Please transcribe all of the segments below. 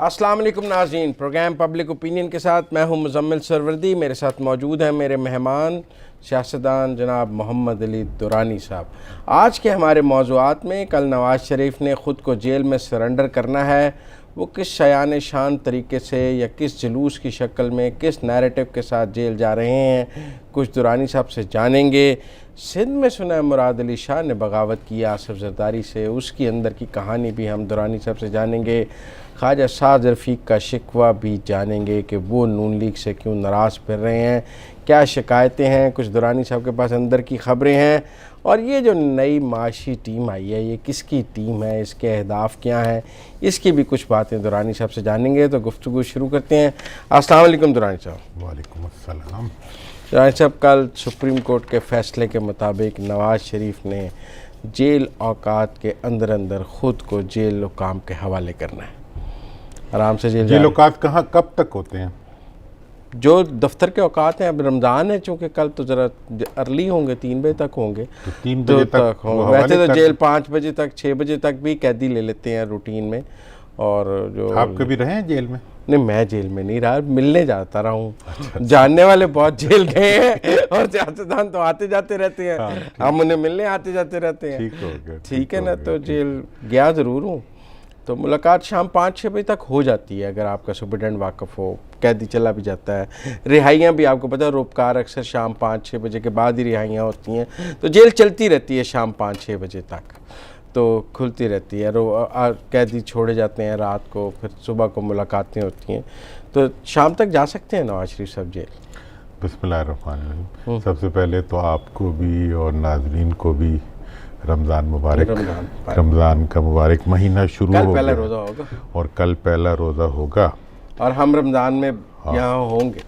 अस्सलाम वालेकुम नाज़रीन, प्रोग्राम पब्लिक ओपिनियन के साथ मैं हूं मुज़म्मिल सरवर्दी। मेरे साथ मौजूद हैं मेरे मेहमान सियासतदान जनाब मोहम्मद अली दुरानी साहब। आज के हमारे मौज़ूआत में कल नवाज़ शरीफ ने ख़ुद को जेल में सरेंडर करना है, वो किस शयान शान तरीके से या किस जुलूस की शक्ल में किस नैरेटिव के साथ जेल जा रहे हैं, कुछ दुरानी साहब से जानेंगे। सिंध में सुना है मुराद अली शाह ने बगावत की आसिफ जरदारी से, उसकी अंदर की कहानी भी हम दुरानी साहब से जानेंगे। ख्वाजा साद रफ़ीक का शिकवा भी जानेंगे कि वो नून लीग से क्यों नाराज़ फिर रहे हैं, क्या शिकायतें हैं, कुछ दुरानी साहब के पास अंदर की ख़बरें हैं। और ये जो नई माशी टीम आई है, ये किसकी टीम है, इसके अहदाफ क्या हैं, इसकी भी कुछ बातें दुरानी साहब से जानेंगे। तो गुफ्तगू शुरू करते हैं। अस्सलाम वालेकुम दुरानी साहब। वालेकुम अस्सलाम। दुरानी साहब, कल सुप्रीम कोर्ट के फ़ैसले के मुताबिक नवाज़ शरीफ ने जेल औकात के अंदर अंदर ख़ुद को जेल हुकाम के हवाले करना है। आराम से जेल औकात कहाँ कब तक होते हैं? जो दफ्तर के औकात हैं, अब रमज़ान है चूँकि कल तो ज़रा अर्ली होंगे, 3 बजे तक होंगे, तो 3 बजे तक होंगे। वैसे तो जेल 5 बजे तक 6 बजे तक भी कैदी ले लेते हैं रूटीन में। और जो आप कभी रहे हैं जेल में? नहीं, मैं जेल में नहीं रहा, मिलने जाता रहा हूँ। जानने वाले बहुत जेल गए हैं और सियासतदान तो आते जाते रहते हैं। हाँ, हम उन्हें मिलने आते जाते रहते हैं। ठीक हो गया, ठीक है ना। तो जेल गया ज़रूर हूँ। तो मुलाकात शाम 5-6 बजे तक हो जाती है अगर आपका सुपरटेंडेंट वाकफ़ हो, कैदी चला भी जाता है। रिहाइयाँ भी आपको पता है, रोपकार अक्सर शाम 5-6 बजे के बाद ही रिहाइयाँ होती हैं। तो जेल चलती रहती है शाम 5-6 बजे तक, तो खुलती रहती है। कैदी छोड़े जाते हैं रात को, फिर सुबह को मुलाकातें होती हैं। तो शाम तक जा सकते हैं नवाज़ शरीफ साहब जेल। बिस्मिल्लाहिर्रहमानिर्रहीम। सबसे पहले तो आपको भी और नाजरीन को भी रमज़ान मुबारक। रमज़ान का मुबारक महीना शुरू हो पहला गया रोज़ा होगा और कल पहला रोज़ा होगा और हम रमज़ान में यहाँ होंगे।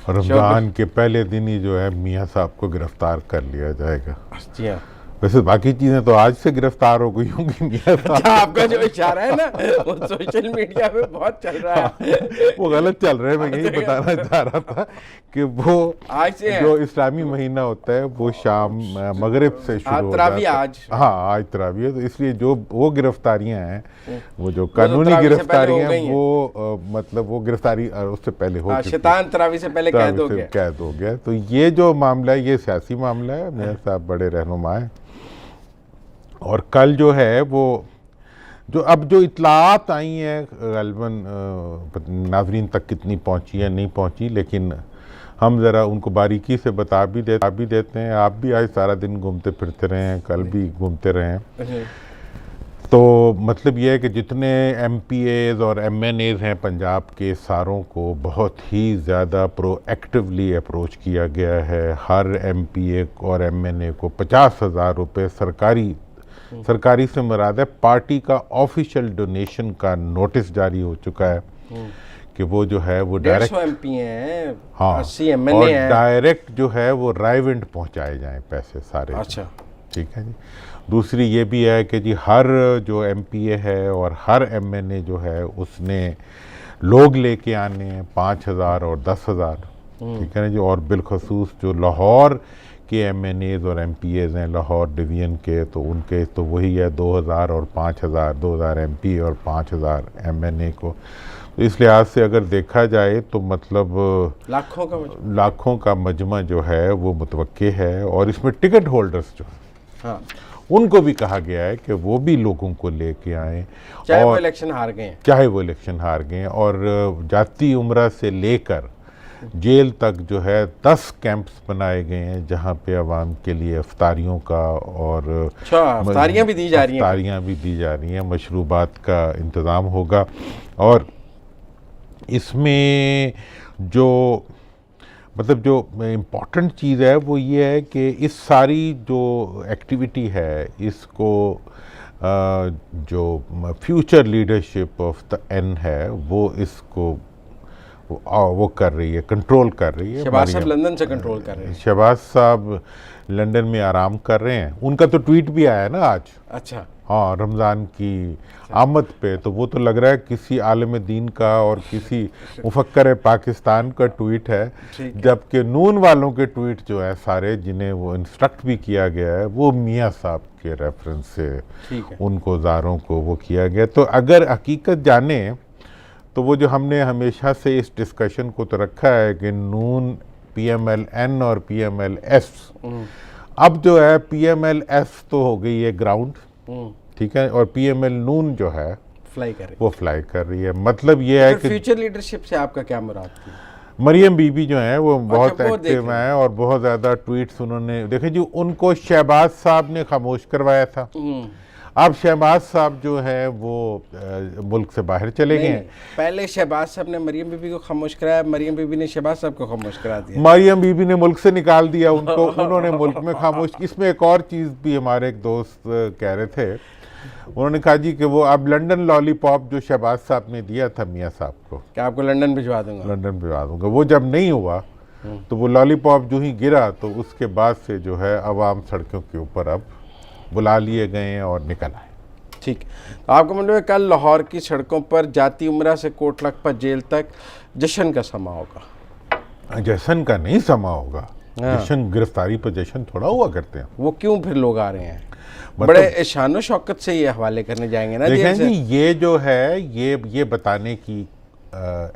रमज़ान के पहले दिन ही जो है मियाँ साहब को गिरफ्तार कर लिया जाएगा। जी हाँ। वैसे बाकी चीज़ें तो आज से गिरफ्तार हो गई होंगी मियाँ साहब। आपका जो इशारा है ना, वो सोशल मीडिया पे बहुत चल रहा है। वो गलत चल रहा है। मैं यही बताना चाह रहा था कि वो आज से जो इस्लामी महीना होता है वो शाम मगरिब से शुरू होता है। आज हाँ, आज तरावी है। तो इसलिए जो वो गिरफ्तारियां हैं, वो जो कानूनी गिरफ्तारियां हैं, वो मतलब वो गिरफ्तारी उससे पहले हो चुकी है। शैतान तरावी से पहले कैद हो गया। तो ये जो मामला है, ये सियासी मामला है। मेरे साहब बड़े रहनुमा हैं। और कल जो है वो जो अब जो इत्तलात आई हैं, ग़ालिबन नाज़रीन तक कितनी पहुंची है नहीं पहुंची, लेकिन हम ज़रा उनको बारीकी से बता भी देते हैं। आप भी आज सारा दिन घूमते फिरते रहे हैं, कल भी घूमते रहे हैं। तो मतलब ये है कि जितने MPAs और MNAs हैं पंजाब के, सारों को बहुत ही ज़्यादा प्रोएक्टिवली अप्रोच किया गया है। हर MPA और MNA को 50,000 रुपये सरकारी से मुराद है पार्टी का ऑफिशियल डोनेशन का नोटिस जारी हो चुका है कि वो जो है वो डायरेक्ट MP हैं, हाँ, 80 MNA और हैं, डायरेक्ट जो है वो रायविंड पहुंचाए जाएं पैसे सारे। अच्छा, ठीक है जी। दूसरी ये भी है कि जी हर जो MPA है और हर MNA जो है उसने लोग लेके आने हैं 5,000 और 10,000। ठीक है ना जी। और बिलखसूस जो लाहौर के MNAs और MPAs हैं लाहौर डिवीज़न के, तो उनके तो वही है 2,000 और 5,000, 2,000 MPA और 5,000 MNA को। तो इस लिहाज से अगर देखा जाए तो मतलब लाखों का मजमा जो है वो मुतवक्के है। और इसमें टिकट होल्डर्स जो हाँ, उनको भी कहा गया है कि वो भी लोगों को लेके आए, चाहे वो इलेक्शन हार गए। और जाती उम्रा से लेकर जेल तक जो है 10 कैंप्स बनाए गए हैं जहाँ पे अवाम के लिए अफ्तारियों का और अफ्तारियाँ भी दी जा रही हैं, मशरूबात का इंतज़ाम होगा। और इसमें जो मतलब जो इम्पॉर्टेंट चीज़ है वो ये है कि इस सारी जो एक्टिविटी है इसको जो future leadership of the N है वो इसको वो कर रही है, कंट्रोल कर रही है। शहबाज साहब लंदन से कंट्रोल कर रहे हैं। शहबाज साहब लंदन में आराम कर रहे हैं। उनका तो ट्वीट भी आया ना आज। अच्छा, हाँ, रमज़ान की आमद पे। तो वो तो लग रहा है किसी आलिम दीन का और किसी मुफक्कर पाकिस्तान का ट्वीट है, जबकि नून वालों के ट्वीट जो है सारे, जिन्हें वो इंस्ट्रक्ट भी किया गया है, वो मियाँ साहब के रेफरेंस से उनको ज़ारों को वो किया गया। तो अगर हकीकत जाने तो वो जो हमने हमेशा से इस डिस्कशन को तो रखा है कि नून PMLN और PMLS, अब जो है PMLS तो हो गई है ग्राउंड, ठीक है, और PML नून जो है फ्लाई करे, वो फ्लाई कर रही है। मतलब ये है कि फ्यूचर लीडरशिप से आपका क्या मुराद थी? मरियम बीबी जो है वो बहुत वो एक्टिव है और बहुत ज़्यादा ट्वीट्स उन्होंने देखे जी। उनको शहबाज साहब ने खामोश करवाया था, अब शहबाज साहब जो है वो मुल्क से बाहर चले गए हैं। पहले शहबाज साहब ने मरियम बीबी को खामोश कराया, मरियम बीबी ने शहबाज साहब को खामोश करा दिया। मरियम बीबी ने मुल्क से निकाल दिया उनको, उन्होंने मुल्क में खामोश। इसमें एक और चीज़ भी हमारे एक दोस्त कह रहे थे, उन्होंने कहा जी कि वो अब लंदन लॉलीपॉप जो शहबाज साहब ने दिया था मियाँ साहब को, क्या आपको लंदन भिजवा दूंगा, लंदन भिजवा दूंगा, वो जब नहीं हुआ तो वो लॉलीपॉप जो ही गिरा तो उसके बाद से जो है अवाम सड़कों के ऊपर अब बुला लिए गए हैं और निकल आए। ठीक, तो आपका मतलब है कल लाहौर की सड़कों पर जाती उमरा से कोट लखपत जेल तक जश्न का समा होगा? जश्न का नहीं समा होगा, जश्न गिरफ्तारी पर जश्न थोड़ा हुआ करते हैं। वो क्यों फिर लोग आ रहे हैं? मतलब बड़े शानो शौकत से ये हवाले करने जाएंगे ना देखें जेल जी, से। ये जो है ये बताने की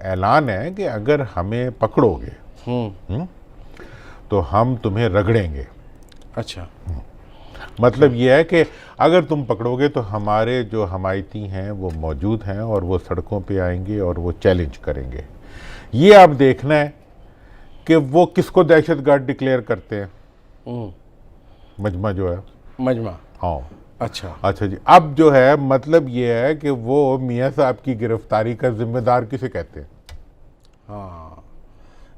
ऐलान है कि अगर हमें पकड़ोगे तो हम तुम्हें रगड़ेंगे। अच्छा, मतलब ये है कि अगर तुम पकड़ोगे तो हमारे जो हमायती हैं वो मौजूद हैं और वो सड़कों पे आएंगे और वो चैलेंज करेंगे। ये अब देखना है कि वो किसको दहशतगर्द डिक्लेयर करते हैं। मजमा जो है, मजमा, हाँ, अच्छा जी। अब जो है मतलब ये है कि वो मियाँ साहब की गिरफ्तारी का जिम्मेदार किसे कहते हैं? हाँ,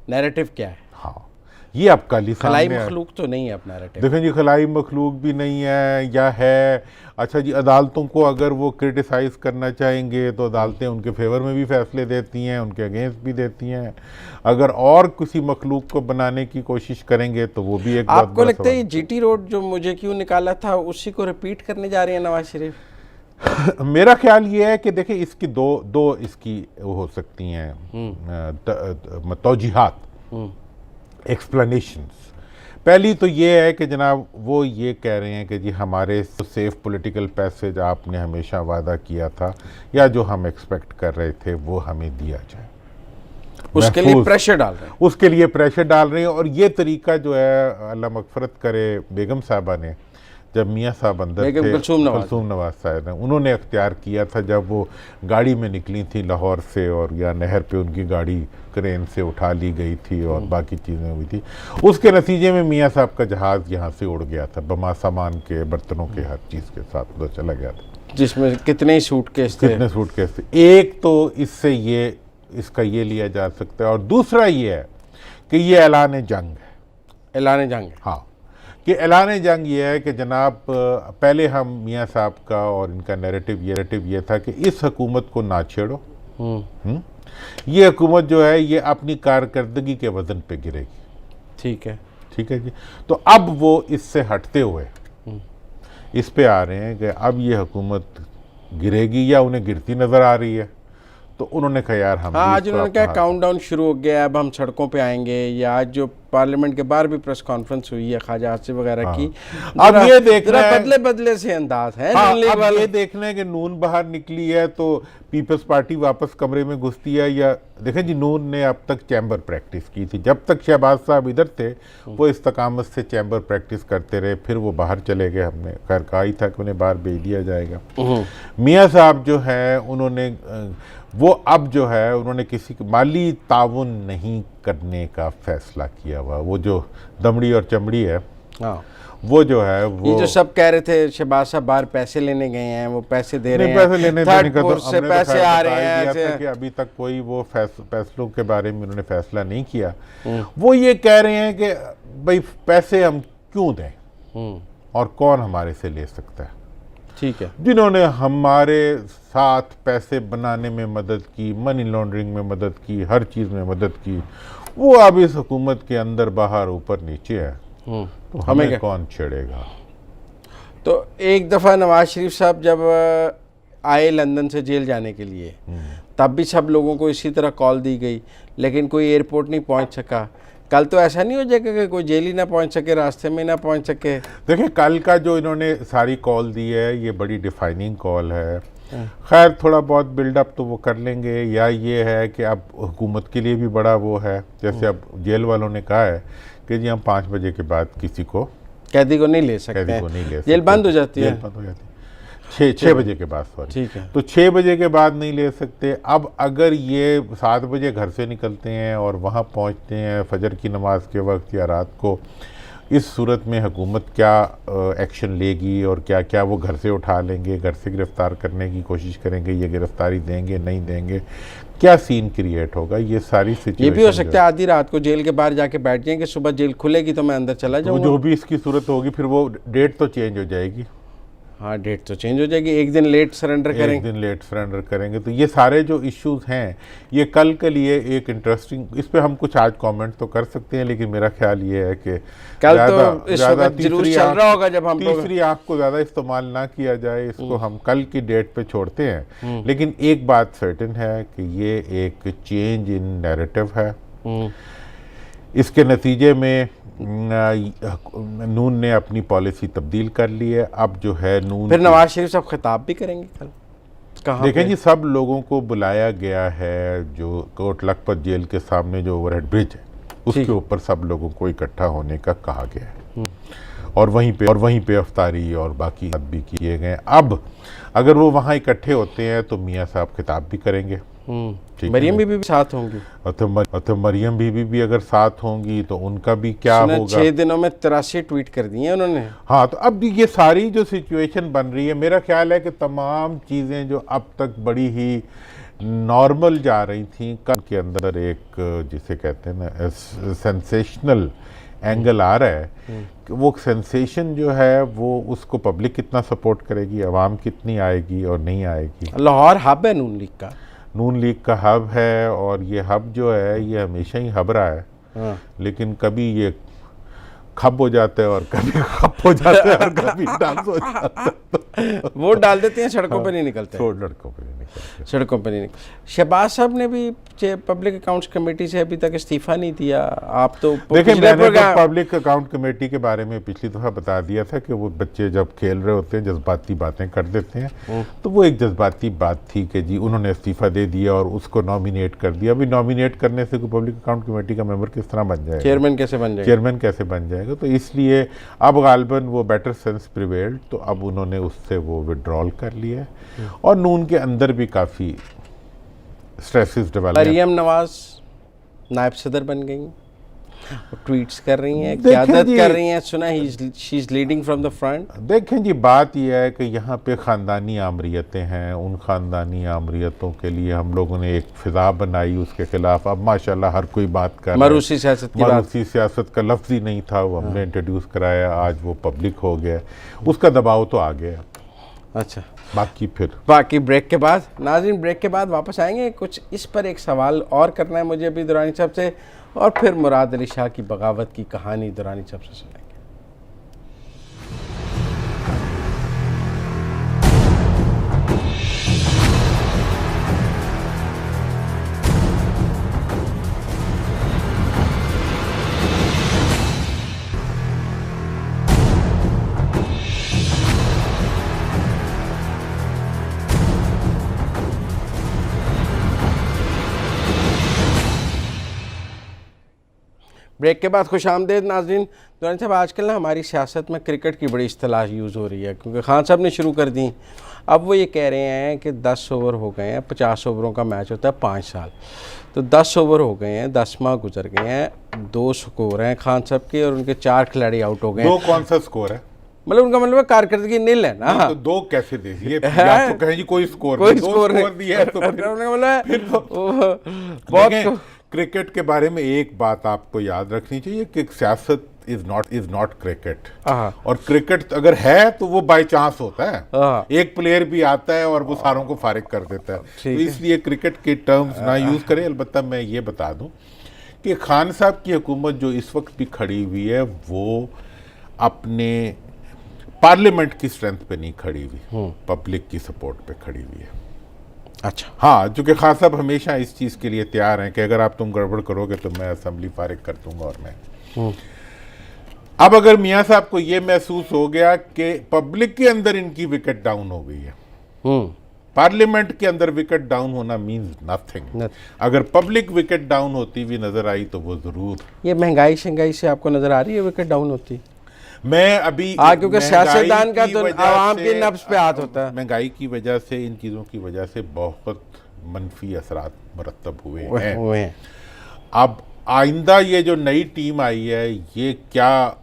नैरेटिव क्या है? हाँ, ये अब कल ही खलाई सामने मखलूक तो नहीं है अपना नैरेटिव। देखें जी, खलाई मखलूक भी नहीं है या है। अच्छा जी, अदालतों को अगर वो क्रिटिसाइज़ करना चाहेंगे तो अदालतें उनके फेवर में भी फैसले देती हैं, उनके अगेंस्ट भी देती हैं। अगर और किसी मखलूक को बनाने की कोशिश करेंगे तो वो भी एक बहुत आपको बड़ा लगता है सवाल। GT रोड जो मुझे क्यों निकाला था उसी को रिपीट करने जा रहे हैं नवाज शरीफ? मेरा ख्याल ये है कि देखिए इसकी दो इसकी वो हो सकती हैं तौजीहात, एक्सप्लेनेशंस। पहली तो ये है कि जनाब वो ये कह रहे हैं कि जी हमारे सेफ पॉलिटिकल पैसेज आपने हमेशा वादा किया था या जो हम एक्सपेक्ट कर रहे थे वो हमें दिया जाए, उसके लिए प्रेशर डाल रहे हैं। उसके लिए प्रेशर डाल रहे हैं। और ये तरीका जो है, अल्लाह मगफरत करे बेगम साहबा ने, जब मियाँ साहब अंदर थे, कुलसूम नवाज साहब ने, उन्होंने अख्तियार किया था जब वो गाड़ी में निकली थी लाहौर से और या नहर पे उनकी गाड़ी क्रेन से उठा ली गई थी और बाकी चीज़ें हुई थी। उसके नतीजे में मियाँ साहब का जहाज़ यहाँ से उड़ गया था, बमा सामान के, बर्तनों के, हर चीज़ के साथ उधर चला गया था, जिसमें कितने सूटकेस थे। कितने सूटकेस थे। एक तो इससे इसका ये लिया जा सकता है। और दूसरा ये है कि ये ऐलान जंग है। ऐलान जंग, हाँ, कि ऐलान जंग ये है कि जनाब पहले हम मियाँ साहब का और इनका नैरेटिव ये था कि इस हुकूमत को ना छेड़ो, ये हुकूमत जो है ये अपनी कारकर्दगी के वजन पे गिरेगी। ठीक है जी। तो अब वो इससे हटते हुए इस पे आ रहे हैं कि अब ये हुकूमत गिरेगी या उन्हें गिरती नज़र आ रही है। तो उन्होंने कहा यार हम आज उन्होंने कहा काउंटडाउन शुरू हो गया, अब हम सड़कों पे आएंगे। या आज जो पार्लियामेंट के बाहर भी प्रेस कॉन्फ्रेंस हुई है ख्वाजा आसिफ वगैरह की, अब ये देखना है, बदले से अंदाज है। अब ये देखना है कि नून बाहर निकली है तो पीपल्स पार्टी वापस कमरे में घुसती है या। देखें जी, नून ने अब तक चैम्बर प्रैक्टिस की थी, जब तक शहबाज साहब इधर थे वो इस्तकामत से चैम्बर प्रैक्टिस करते रहे, फिर वो बाहर चले गए। हमने खैर कहा ही था कि उन्हें बाहर भेज दिया जाएगा। मियाँ साहब जो है उन्होंने वो अब जो है उन्होंने किसी माली ताउन नहीं करने का फैसला किया हुआ। वो जो दमड़ी और चमड़ी है, वो जो है वो ये जो सब कह रहे थे शहबाज साहब बाहर पैसे लेने गए हैं, वो पैसे दे रहे हैं, पैसे लेने देने का तो से पैसे आ रहे हैं ऐसे कि अभी तक कोई वो फैसलों के बारे में उन्होंने फैसला नहीं किया। वो ये कह रहे हैं कि भाई पैसे हम क्यों दें और कौन हमारे से ले सकता है। ठीक है, जिन्होंने हमारे साथ पैसे बनाने में मदद की, मनी लॉन्ड्रिंग में मदद की, हर चीज़ में मदद की, वो अब इस हुकूमत के अंदर बाहर ऊपर नीचे है, तो हमें कौन छेड़ेगा। तो एक दफ़ा नवाज शरीफ साहब जब आए लंदन से जेल जाने के लिए, तब भी सब लोगों को इसी तरह कॉल दी गई, लेकिन कोई एयरपोर्ट नहीं पहुंच सका। कल तो ऐसा नहीं हो जाएगा कि कोई जेल ही ना पहुंच सके, रास्ते में ना पहुंच सके। देखिए, कल का जो इन्होंने सारी कॉल दी है ये बड़ी डिफाइनिंग कॉल है। खैर थोड़ा बहुत बिल्डअप तो वो कर लेंगे, या ये है कि अब हुकूमत के लिए भी बड़ा वो है, जैसे अब जेल वालों ने कहा है कि जी हम 5 बजे के बाद किसी को कैदी को नहीं ले सकते, कैदी को नहीं ले सकते, जेल बंद हो जाती है, जेल बंद हो जाती है 6 बजे के बाद, सॉरी, ठीक है। तो 6 बजे के बाद नहीं ले सकते। अब अगर ये 7 बजे घर से निकलते हैं और वहाँ पहुँचते हैं फजर की नमाज के वक्त या रात को, इस सूरत में हुकूमत क्या एक्शन लेगी और क्या क्या वो घर से उठा लेंगे, घर से गिरफ़्तार करने की कोशिश करेंगे, ये गिरफ़्तारी देंगे नहीं देंगे, क्या सीन क्रिएट होगा, ये सारी सिचुएशन। ये भी हो सकता है आधी रात को जेल के बाहर जाके बैठ जाएंगे, सुबह जेल खुलेगी तो मैं अंदर चला तो जाऊंगा। जो भी इसकी सूरत होगी फिर वो डेट तो चेंज हो जाएगी। हाँ, डेट तो चेंज हो जाएगी, एक दिन लेट सरेंडर करेंगे, एक दिन लेट सरेंडर करेंगे। तो ये सारे जो इश्यूज हैं ये कल के लिए एक इंटरेस्टिंग, इस पे हम कुछ आज कमेंट तो कर सकते हैं, लेकिन मेरा ख्याल ये है कि कल तो इस वक्त जुलूस चल रहा होगा जब हम तीसरी आंख को ज़्यादा इस्तेमाल ना किया जाए, इसको हम कल की डेट पे छोड़ते हैं। लेकिन एक बात सर्टेन है कि ये एक चेंज इन नैरेटिव है। इसके नतीजे में नून ने अपनी पॉलिसी तब्दील कर ली है। अब जो है नून, फिर नवाज शरीफ साहब खिताब भी करेंगे कल, कहाँ देखें जी, सब लोगों को बुलाया गया है, जो कोट लखपत जेल के सामने जो ओवरहेड ब्रिज है उसके ऊपर सब लोगों को इकट्ठा होने का कहा गया है, और वहीं पे अफ्तारी और बाकी बात भी किए गए। अब अगर वो वहाँ इकट्ठे होते हैं तो मियाँ साहब खिताब भी करेंगे, मरियम बीबी भी साथ होंगी, और तो मरियम बीबी भी अगर साथ होंगी तो उनका भी क्या होगा। 6 दिनों में 83 ट्वीट कर दिए उन्होंने। हाँ, तो अब ये सारी जो सिचुएशन बन रही है, मेरा ख्याल है कि तमाम चीज़ें जो अब तक बड़ी ही नॉर्मल जा रही थी, कल के अंदर एक जिसे कहते हैं ना सेंसेशनल एंगल आ रहा है कि वो सेंसेशन जो है वो उसको पब्लिक कितना सपोर्ट करेगी, आवाम कितनी आएगी और नहीं आएगी। लाहौर हब है नून लीग का, नून लीग का हब है, और ये हब जो है ये हमेशा ही हब रहा है। हाँ। लेकिन कभी ये खब हो जाता है और कभी खप हो जाता है और कभी डांस हो जाता है। वोट डाल देते हैं, सड़कों पे नहीं निकलते, लड़कों पे नहीं निकलते, सड़कों पे नहीं निकलते। शहबाज साहब ने भी पब्लिक अकाउंट्स कमेटी से अभी तक इस्तीफा नहीं दिया। आप तो देखिए, मैंने तो पब्लिक अकाउंट कमेटी के बारे में पिछली दफ़ा बता दिया था कि वो बच्चे जब खेल रहे होते हैं जज्बाती बातें कर देते हैं, तो वो एक जज्बाती बात थी कि जी उन्होंने इस्तीफा दे दिया और उसको नॉमिनेट कर दिया। अभी नॉमिनेट करने से कोई पब्लिक अकाउंट कमेटी का मेंबर किस तरह बन जाएगा, चेयरमैन कैसे बन जाएगा, चेयरमैन कैसे बन जाएगा। तो इसलिए अब गालिबन वो बेटर सेंस प्रिवेल्ड, तो अब उन्होंने उससे वो विड्रॉल कर लिया है। और नून के अंदर भी काफ़ी स्ट्रेसेस डेवलप। मरियम नवाज नायब सदर बन गई, ट्वीट्स कर रही हैं, क़यादत कर रही हैं, सुना she is leading from the front. देखें जी, बात यह है कि यहाँ पे ख़ानदानी आमरीतें हैं, उन ख़ानदानी आमरीतों के लिए हम लोगों ने एक फ़िज़ा बनाई, उसके ख़िलाफ़ अब माशाल्लाह हर कोई बात कर रहा है। मरूसी सियासत की बात, मरूसी सियासत का लफ्ज़ ही नहीं था, वो हमने इंट्रोड्यूस कराया, आज वो पब्लिक हो गया, उसका दबाव तो आ गया। अच्छा, बाकी ब्रेक के बाद, नाज़रीन ब्रेक के बाद वापस आएंगे। कुछ इस पर एक सवाल और करना है मुझे अभी दुरानी साहब से, और फिर मुराद अली शाह की बगावत की कहानी दुरानी साहब से सुनेंगे। ब्रेक के बाद खुश आमदेद नाज़रीन। दुरानी साहब, आजकल ना हमारी सियासत में क्रिकेट की बड़ी इस्तिलाह यूज़ हो रही है, क्योंकि खान साहब ने शुरू कर दी। अब वो ये कह रहे हैं कि 10 ओवर हो गए हैं, 50 ओवरों का मैच होता है 5 साल, तो 10 ओवर हो गए हैं, 10 माह गुजर गए हैं, 2 स्कोर हैं खान साहब के और उनके 4 खिलाड़ी आउट हो गए। 2 कौन सा स्कोर है? मतलब उनका मतलब कारकर्दगी नील है ना। तो 2 कैसे दे दिए? आप तो कहें जी कोई स्कोर दिया है, तो बहुत। क्रिकेट के बारे में एक बात आपको याद रखनी चाहिए कि सियासत इज नॉट क्रिकेट, और क्रिकेट अगर है तो वो बाय चांस होता है, एक प्लेयर भी आता है और वो सारों को फारिग कर देता है। तो इसलिए क्रिकेट के टर्म्स ना यूज करें। अलबत्ता मैं ये बता दूं कि खान साहब की हुकूमत जो इस वक्त भी खड़ी हुई है वो अपने पार्लियामेंट की स्ट्रेंथ पे नहीं खड़ी हुई, पब्लिक की सपोर्ट पे खड़ी हुई है। अच्छा, हाँ, चूँकि खान साहब हमेशा इस चीज़ के लिए तैयार हैं कि अगर आप तुम गड़बड़ करोगे तो मैं असेंबली फारिग कर दूंगा। और मैं अब अगर मियाँ साहब को ये महसूस हो गया कि पब्लिक के अंदर इनकी विकेट डाउन हो गई है, पार्लियामेंट के अंदर विकेट डाउन होना मींस नथिंग। अगर पब्लिक विकेट डाउन होती हुई नजर आई तो वो जरूर। ये महंगाई शंगाई से आपको नजर आ रही है विकेट डाउन होती? मैं अभी क्योंकि सियासतदान का तो आवाम के नफ्स पे हाथ होता है। महंगाई की वजह से, इन चीज़ों की वजह से बहुत मनफी असरात मरतब हुए हैं। अब आइंदा ये जो नई टीम आई है ये क्या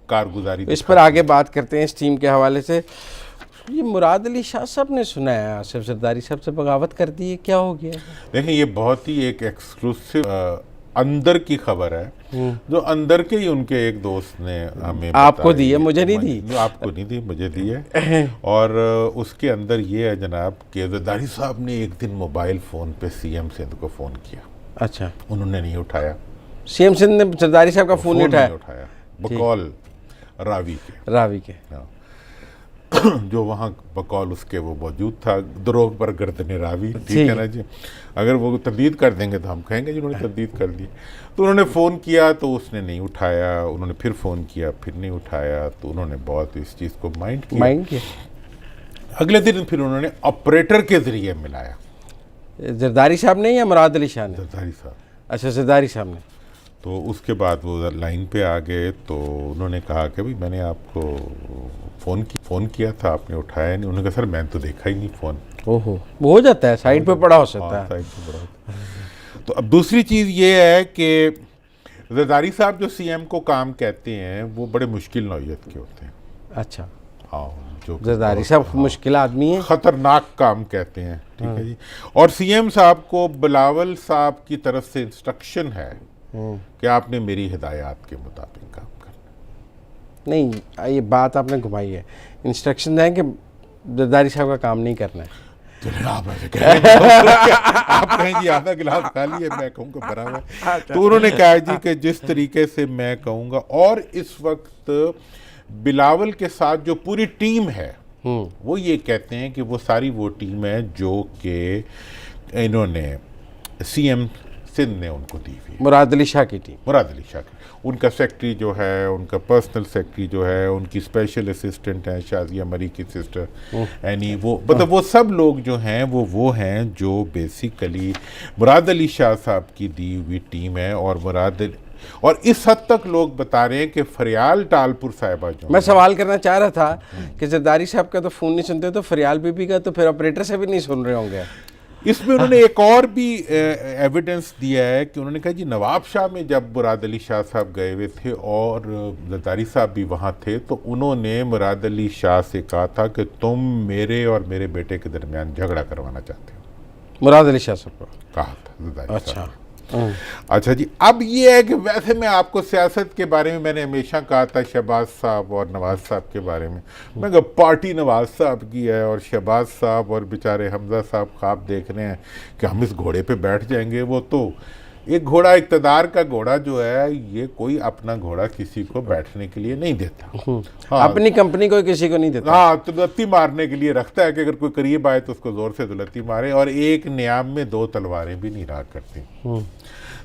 कारगुजारी, इस पर आगे बात करते हैं। इस टीम के हवाले से ये मुराद अली शाह साहब ने सुना है आसिफ जरदारी साहब से बगावत कर दी है, क्या हो गया? देखें, ये बहुत ही एक एक्सक्लूसिव अंदर की खबर है जो अंदर के ही उनके एक दोस्त ने हमें आपको दी है, मुझे नहीं दी। आपको नहीं दी, मुझे दी है। और उसके अंदर ये है जनाब कि जरदारी साहब ने एक दिन मोबाइल फ़ोन पे सीएम सिंध को फ़ोन किया। अच्छा। उन्होंने नहीं उठाया। सीएम सिंध ने जरदारी साहब का फ़ोन नहीं उठाया बकौल रावी के हाँ। जो वहाँ बकौल उसके वो मौजूद था, दरोग पर गर्दने रावी, ठीक है ना जी। अगर वो तरदीद कर देंगे तो हम कहेंगे जी उन्होंने तरदीद कर दी। तो उन्होंने फ़ोन किया तो उसने नहीं उठाया, उन्होंने फिर फ़ोन किया, फिर नहीं उठाया, तो उन्होंने बहुत इस चीज़ को माइंड किया। अगले दिन फिर उन्होंने ऑपरेटर के ज़रिए मिलाया। जरदारी साहब ने या मुराद अली शाह ने? जरदारी साहब। अच्छा, जरदारी साहब ने। तो उसके बाद वो लाइन पे आ गए तो उन्होंने कहा कि भाई मैंने आपको फ़ोन किया था, आपने उठाया नहीं। उन्होंने कहा सर मैंने तो देखा ही नहीं फ़ोन। ओहो, वो हो जाता है, साइड पे पड़ा हो सकता है। साइड पे पड़ा होता है। तो अब दूसरी चीज़ ये है कि जरदारी साहब जो सीएम को काम कहते हैं वो बड़े मुश्किल नौइयत के होते हैं। अच्छा। हाँ, जो जरदारी साहब मुश्किल आदमी है, ख़तरनाक काम कहते हैं, ठीक है जी। और सीएम साहब को बिलावल साहब की तरफ से इंस्ट्रक्शन है कि आपने मेरी हिदायत के मुताबिक काम करना। नहीं, ये बात आपने घुमाई है। इंस्ट्रक्शन है कि जरदारी साहब का काम नहीं करना है। आप कहें जी आधा गिलास खा लिए, मैं कहूँगा बराबर। तो उन्होंने कहा जी कि जिस तरीके से मैं कहूँगा। और इस वक्त बिलावल के साथ जो पूरी टीम है वो ये कहते हैं कि वो सारी वो टीम है जो कि इन्होंने सीएम सिंध ने उनको दी हुई। मुराद अली शाह की टीम। मुराद अली शाह की, उनका सेक्रेटरी जो है, उनका पर्सनल सेक्रेटरी जो है, उनकी स्पेशल असिस्टेंट है शाजिया मरी की सिस्टर यानी वो, मतलब वो सब लोग जो हैं वो हैं जो बेसिकली मुराद अली शाह साहब की दी हुई टीम है। और इस हद तक लोग बता रहे हैं कि फरियाल टालपुर साहिबा जो, मैं सवाल करना चाह रहा था कि जरदारी साहब का तो फ़ोन नहीं सुनते तो फरियाल बीबी का तो फिर ऑपरेटर से भी नहीं सुन रहे होंगे। इसमें उन्होंने एक और भी एविडेंस दिया है कि उन्होंने कहा जी नवाब शाह में जब मुराद अली शाह साहब गए हुए थे और जरदारी साहब भी वहाँ थे तो उन्होंने मुराद अली शाह से कहा था कि तुम मेरे और मेरे बेटे के दरमियान झगड़ा करवाना चाहते हो। मुराद अली शाह साहब को कहा था जरदारी साहब। अच्छा जी, अब ये है कि वैसे मैं आपको सियासत के बारे में मैंने हमेशा कहा था शहबाज साहब और नवाज साहब के बारे में, मैं कहा पार्टी नवाज साहब की है और शहबाज साहब और बेचारे हमजा साहब ख्वाब देख रहे हैं कि हम इस घोड़े पे बैठ जाएंगे। वो तो एक घोड़ा, इक़्तिदार का घोड़ा जो है, ये कोई अपना घोड़ा किसी को बैठने के लिए नहीं देता। हाँ, अपनी कंपनी को किसी को नहीं देता। हाँ, तो दुलत्ती मारने के लिए रखता है कि अगर कोई करीब आए तो उसको जोर से दुलत्ती मारे, और एक नियाम में दो तलवारें भी नहीं रहा करती।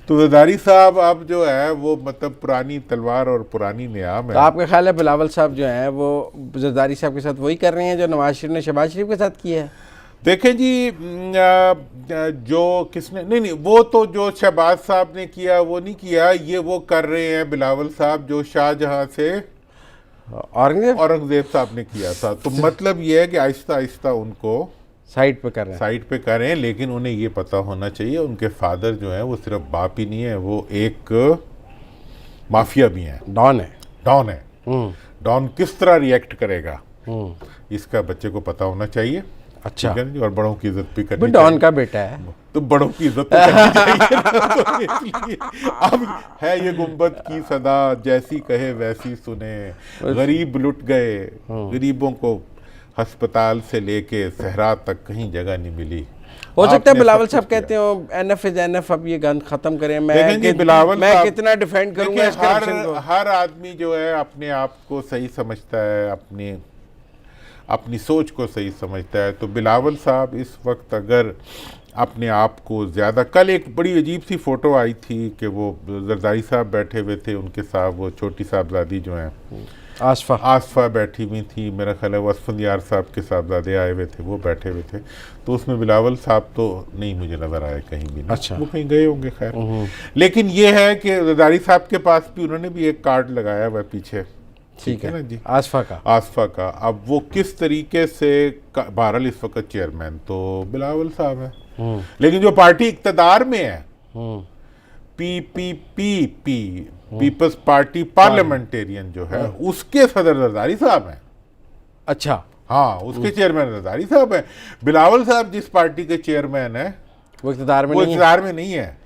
तो जरदारी साहब अब जो है वो मतलब पुरानी तलवार और पुरानी नियाम है। तो आपका ख्याल है बिलावल साहब जो हैं वो जरदारी साहब के साथ वही कर रहे हैं जो नवाज शरीफ ने शहबाज शरीफ के साथ किया है? देखें जी, जो किसने नहीं, वो तो जो शहबाज साहब ने किया वो नहीं किया, ये वो कर रहे हैं बिलावल साहब जो शाहजहां से औरंगजेब साहब ने किया था। तो मतलब ये है कि आहिस्ता आहिस्ता उनको साइड पे कर रहे हैं, साइड पे कर रहे हैं। लेकिन उन्हें ये पता होना चाहिए उनके फादर जो है वो सिर्फ बाप ही नहीं है, वो एक माफिया भी हैं, डॉन है। डॉन किस तरह रिएक्ट करेगा इसका बच्चे को पता होना चाहिए। अच्छा, और बड़ों की इज्जत भी करनी चाहिए। डॉन का बेटा है तो बड़ों की इज्जत तो करनी चाहिए। तो इसलिए अब है ये गुंबद की सदा, जैसी कहे वैसी सुने, गरीब लुट गए, गरीबों को अस्पताल से लेके सहरा तक कहीं जगह नहीं मिली। हो सकता है बिलावल साहब कहते हो एनएफ इज एनएफ, अब ये गंद खत्म करें। मैं कितना डिफेंड करूंगा इस करप्शन को। हर आदमी जो है अपने आप को सही समझता है, अपनी सोच को सही समझता है। तो बिलावल साहब इस वक्त अगर अपने आप को ज़्यादा, कल एक बड़ी अजीब सी फ़ोटो आई थी कि वो जरदारी साहब बैठे हुए थे, उनके साथ वो छोटी साहबजादी जो हैं आसफा बैठी हुई थी, मेरा ख्याल है वसफन यार साहब के साहबजादे आए हुए थे, वो बैठे हुए थे। तो उसमें बिलावल साहब तो नहीं मुझे नज़र आए कहीं भी नहीं। अच्छा। वो कहीं गए होंगे खैर। लेकिन ये है कि जरदारी साहब के पास भी उन्होंने भी एक कार्ड लगाया हुआ पीछे, ठीक है ना जी, आसफा का। अब वो किस तरीके से, बहरहाल इस वक्त चेयरमैन तो बिलावल साहब है, लेकिन जो पार्टी इक़्तिदार में है, PPP, पीपल्स पार्टी पार्लियामेंटेरियन जो है, उसके सदर जरदारी साहब हैं। अच्छा, हाँ, उसके चेयरमैन जरदारी साहब हैं। बिलावल साहब जिस पार्टी के चेयरमैन है वो इक़्तिदार में नहीं है,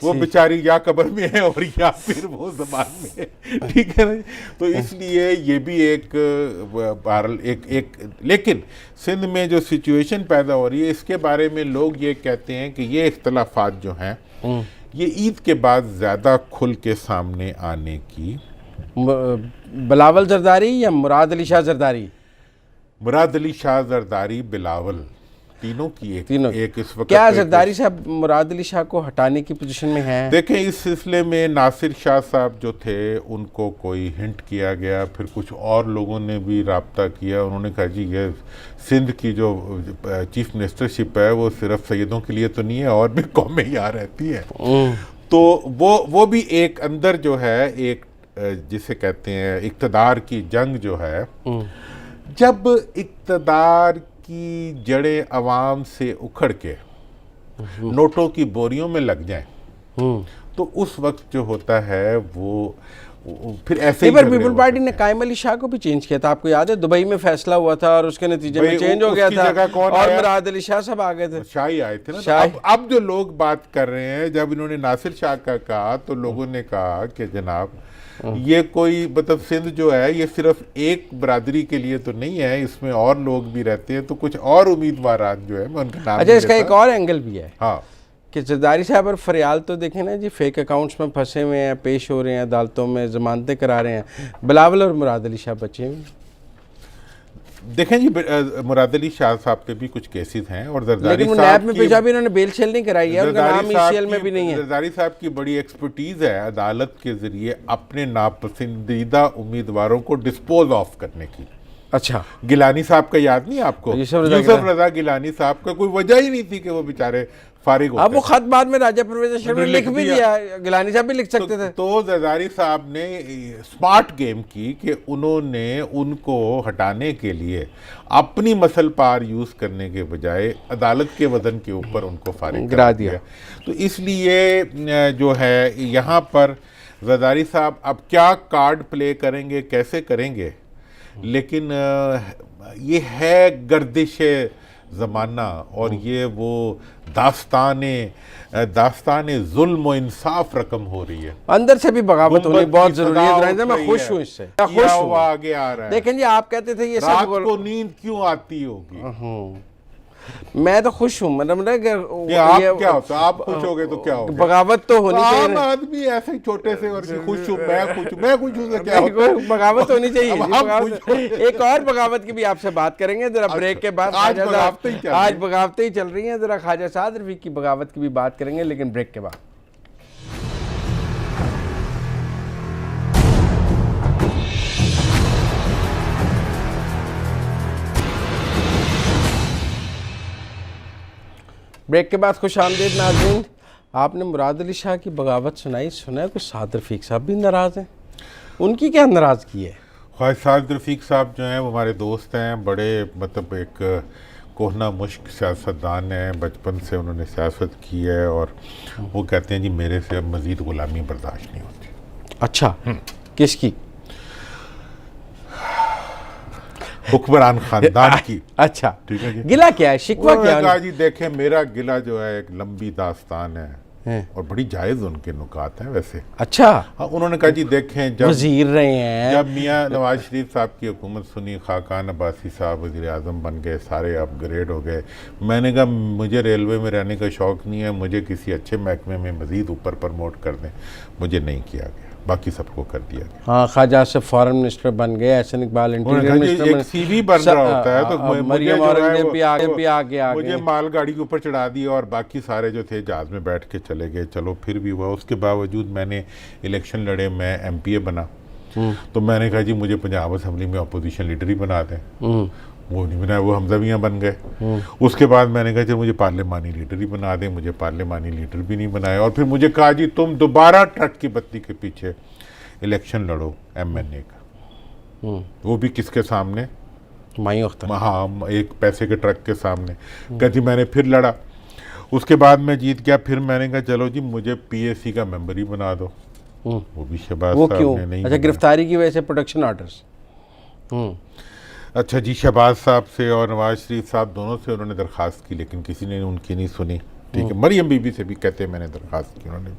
वो बेचारी या कब्र में है और या फिर वो ज़बान में है, ठीक है ना। तो इसलिए ये भी एक बहरहाल एक लेकिन सिंध में जो सिचुएशन पैदा हो रही है, इसके बारे में लोग ये कहते हैं कि ये इख्तलाफात जो हैं ये ईद के बाद ज़्यादा खुल के सामने आने की। बिलावल जरदारी या मुराद अली शाह जरदारी? मुराद अली शाह जरदारी बिलावल तीनों की एक इस वक्त। क्या जरदारी साहब मुराद अली शाह को हटाने की पोजीशन में हैं? देखें, इस सिलसिले में नासिर शाह साहब जो थे उनको कोई हिंट किया गया, फिर कुछ और लोगों ने भी राब्ता किया। उन्होंने कहा जी ये सिंध की जो चीफ मिनिस्टरशिप है वो सिर्फ सैयदों के लिए तो नहीं है, और भी कौमें यहाँ रहती हैं। तो वो भी एक अंदर जो है एक जिसे कहते हैं इक़्तिदार की जंग जो है, जब इक़्तिदार की जड़ें अवाम से उखड़ के नोटों की बोरियों में लग जाएं, तो उस वक्त जो होता है वो फिर ऐसे ही। पीपल पार्टी ने कायम अली शाह को भी चेंज किया था, आपको याद है? दुबई में फैसला हुआ था और उसके नतीजे में चेंज हो गया था और मुराद अली शाह साहब आ गए थे। शाह ही आए थे ना। तो अब जो लोग बात कर रहे हैं, जब इन्होंने नासिर शाह का कहा तो लोगों ने कहा कि जनाब ये कोई मतलब सिंध जो है ये सिर्फ एक बरादरी के लिए तो नहीं है, इसमें और लोग भी रहते हैं, तो कुछ और उम्मीदवार जो है मैं उनका नाम। अच्छा, इसका एक और एंगल भी है। हाँ, कि जरदारी साहब और फरियाल तो देखें ना जी, फेक अकाउंट्स में फंसे हुए हैं, पेश हो रहे हैं अदालतों में, जमानतें करा रहे हैं। बिलावल और मुराद अली शाह बचे हैं। देखें जी, मुराद अली शाह साहब पे भी कुछ केसेस हैं और जरदारी लेकिन साहब में पेशा भी इन्होंने बेल शेल नहीं कराई है, उनका नाम ईसीएल में भी नहीं है। जरदारी साहब की बड़ी एक्सपर्टीज है अदालत के जरिए अपने नापसंदीदा उम्मीदवारों को डिस्पोज ऑफ करने की। अच्छा, गिलानी साहब का याद नहीं आपको? यूसुफ रजा गिलानी साहब का कोई वजह ही नहीं थी कि वो बेचारे फारिग होते। अब वो खत बाद में राजा परवेज अशरफ ने लिख भी दिया, गिलानी साहब भी लिख सकते थे। तो जरदारी साहब ने स्मार्ट गेम की कि उन्होंने उनको हटाने के लिए अपनी मसल पार यूज करने के बजाय अदालत के वजन के ऊपर उनको फारिग करा दिया। तो इसलिए जो है यहाँ पर जरदारी साहब अब क्या कार्ड प्ले करेंगे, कैसे करेंगे, लेकिन ये है गर्दिश ज़माना और ये वो दास्ताने जुल्म व इंसाफ रकम हो रही है। अंदर से भी बगावत होनी बहुत जरूरी है। मैं खुश हूँ इससे, खुश हूँ। आगे आ रहा है। देखें जी, आप कहते थे ये रात को नींद क्यों आती होगी? मैं तो खुश हूँ। मतलब आप क्या होता, आप खुश हो गए तो क्या होगा? बगावत तो होनी चाहिए। आम आदमी ऐसे ही छोटे से और खुश हूँ, मैं खुश हूँ, क्या होता? बगावत होनी चाहिए। एक और बगावत की भी आपसे बात करेंगे जरा ब्रेक के बाद। आज बगावतें ही चल रही हैं, जरा ख्वाजा साद रफीक की बगावत की भी बात करेंगे, लेकिन ब्रेक के बाद। ब्रेक के बाद खुश आमदीद नाज़रीन। आपने मुराद अली शाह की बगावत सुनाई, सुना है कुछ साद रफीक साहब भी नाराज़ हैं। उनकी क्या नाराज़गी है? ख्वाजा साद रफीक साहब जो हैं वो हमारे दोस्त हैं, बड़े मतलब एक कोहना मुश्क सियासतदान हैं, बचपन से उन्होंने सियासत की है और वो कहते हैं जी मेरे से अब मज़ीद ग़ुलामी बर्दाश्त नहीं होती। अच्छा, किसकी? हुक्मरान खानदान की। अच्छा, ठीक है जी। गिला क्या है, शिकवा क्या है? जी देखें, मेरा गिला जो है एक लंबी दास्तान है और बड़ी जायज़ उनके नुकात हैं वैसे। अच्छा, हाँ, उन्होंने कहा जी देखें, जब वजीर रहे हैं, जब मियाँ नवाज शरीफ साहब की हुकूमत सुनी, खाकान अब्बासी साहब वज़ीर आज़म बन गए, सारे अपग्रेड हो गए। मैंने कहा मुझे रेलवे में रहने का शौक़ नहीं है, मुझे किसी अच्छे महकमे में मज़ीद ऊपर प्रमोट कर दें। मुझे नहीं किया गया, बाकी सबको कर दिया गया। हाँ, ख्वाजा से फॉरेन मिनिस्टर बन गए, एहसन इकबाल इंटीरियर मिनिस्टर, एक सीवी बन रहा होता है तो मरियम औरंगजेब भी आगे मुझे मालगाड़ी के ऊपर चढ़ा दिया और बाकी सारे जो थे जहाज में बैठ के चले गए। चलो फिर भी हुआ, उसके बावजूद मैंने इलेक्शन लड़े, मैं MPA बना तो मैंने कहा जी मुझे पंजाब असेंबली में अपोजिशन लीडर ही बना दें। वो नहीं बनाया, वो हमजा मियां बन गए। उसके बाद मैंने कहा जी मुझे पार्लिमानी लीडर ही बना दें, मुझे पार्लिमानी लीडर भी नहीं बनाया। और फिर मुझे कहा जी तुम दोबारा ट्रक की बत्ती के पीछे इलेक्शन लड़ो MNA का, वो भी किसके सामने, माई अख्तर। हाँ, एक पैसे के ट्रक के सामने। कहती मैंने फिर लड़ा, उसके बाद मैं जीत गया। फिर मैंने कहा चलो जी मुझे PAC का मेंबर ही बना दो, वो भी शहबाज वो साहब क्यों? ने नहीं अच्छा, बनाया। गिरफ्तारी की वजह से प्रोटेक्शन ऑर्डर्स। अच्छा जी, शहबाज साहब से और नवाज शरीफ साहब दोनों से उन्होंने दरख्वास्त की, लेकिन किसी ने उनकी नहीं सुनी। ठीक है, मरियम बीबी से भी कहते हैं मैंने दरख्वास्त की, उन्होंने।